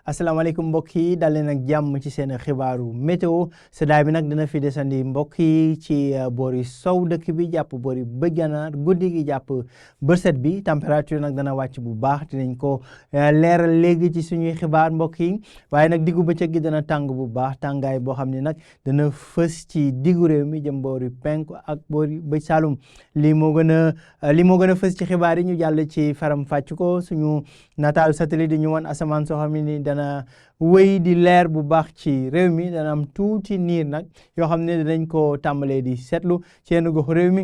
asalaamaaleykum mbokk yi dal leen ak jàmm ci seen xibaaru météo seddaay bi nag dina fi desandi mbokk yi ci boori sow dëkk bi jàpp boori bëj gànnaar guddi gi jàpp bërset bi température nag dana wàcc bu baax dinañ ko leeral léegi ci suñuy xibaar mbokk yi waaye nag diggu bëccëg gi dana tàng bu baax tàngaay boo xam ne nag dana fës ci diggu réew mi jëm boori penku ak boori bëj saalum lii moo gën a fës ci xibaar yi ñu jàll ci faram fàcc ko suñu nataalu satellite di ñu wan asamaan soo xam ne ni dana wéy di leer bu baax ci réew mi dana am tuuti niir nag yoo xam ne dinañ ko tàmbalee di seetlu ci yenn gox réew mi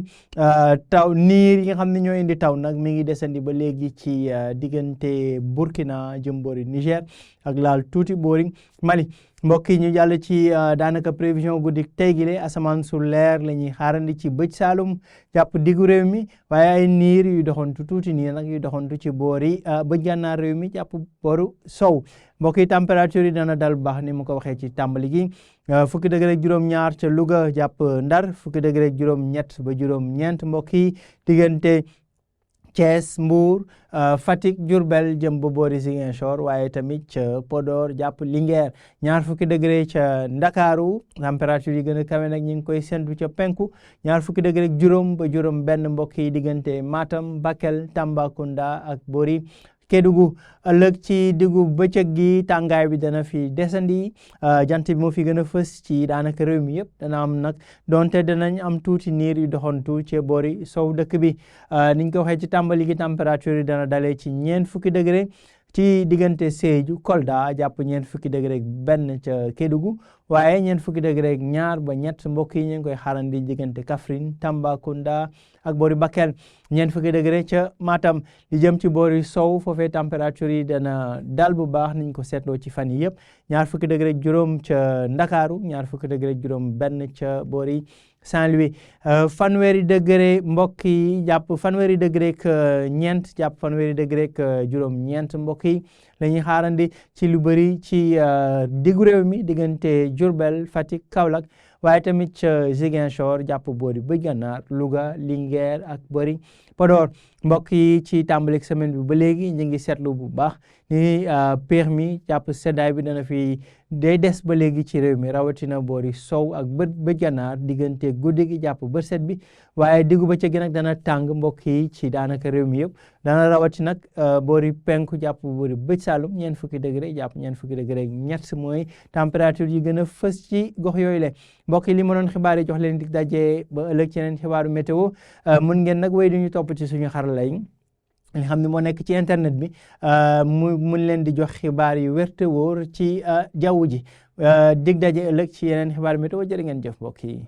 taw niir yi nga xam ne ñoo indi taw nag mi ngi desandi ba léegi ci diggante Burkina jëm boori Niger ak laal tuuti boori Mali mbokk yi ñu jàll ci daanaka prévision guddi tey gi le asamaan su leer la ñuy xaarandi ci bëj saalum jàpp diggu réew mi waaye ay niir yu doxantu tuuti niir nag yu doxantu ci boori bëj gànnaar réew mi jàpp booru sow mbokk yi température yi dana dal bu baax ni mu ko waxee ci tàmbali gi fukki degré ak juróom-ñaar ca Louga jàpp Ndar fukki degré ak juróom-ñett ba juróom-ñeent mbokk yi diggante Thiès Mbour Fatick Diourbel jëm ba boori Ziguinchor waaye tamit ca Podor jàpp Linguère ñaar fukki degré ca Ndakaaru température yi gën a kawe nag ñu ngi koy séntu ca penku ñaar fukki degré ak juróom ba juróom benn mbokk yi diggante Matam Bakel Tambacounda ak boori Kédougou ëllëg ci diggu bëccëg gi tàngaay bi dana fi desandi jant bi moo fi gën a fës ci daanaka réew mi yëpp dana am nag donte danañ am tuuti niir yu doxantu ci boori sow dëkk bi niñ ko waxee ci tàmbali gi température yi dana dalee ci ñeent fukki degré ci diggante Sédhiou Kolda jàpp ñeent fukki degré ak benn ca Kédougou waaye ñeent fukki degré ak ñaar ba ñett mbokk yi ñu ngi koy xaarandi diggante Kaffrine Tambacounda ak boori Bakel ñeent fukki degré ca Matam li jëm ci boori sow foofee température yi dana dal bu baax niñ ko seetloo ci fan yi yëpp ñaar fukki degré ak juróom ca Ndakaaru ñaar fukki degré ak juróom benn ca boori Saint-Louis fanweeri degré mbokk yi jàpp fanweeri degré ak ñeent jàpp fanweeri degré ak juróom-ñeent mbokk yi la ñuy xaarandi ci lu bëri ci diggu réew mi diggante Diourbel Fatick Kaolack waaye tamit ca Ziguinchor jàpp boori bëj gànnaar Louga Linguère ak boori Podor mbokk yi ci tàmbalik semaine bi ba léegi ñu ngi seetlu bu baax ni péex mi jàpp seddaay bi dana fi day des ba léegi ci réew mi rawatina boori sow ak bëj gànnaar diggante guddi gi jàpp bërset bi waaye diggu bëccëg gi nag dana tàng mbokk yi ci daanaka réew mi yëpp dana rawati nag boori penku jàpp boori bëj saalum ñeent fukki degré jàpp ñeent fukki degré ñett mooy température yi gën a fës ci gox yooyu le mbokk yi li ma doon xibaar yi jox leen dig daje ba ëllëg ci yeneen xibaaru météo mën ngeen nag wéy duñu topp ci suñu xarala yi li xam ne moo nekk ci internet bi mu mun leen di jox xibaar yu wér te wóor ci jaww ji dig daje ëllëg ci yeneen xibaar météo jërë ngeen jëf mbokk yi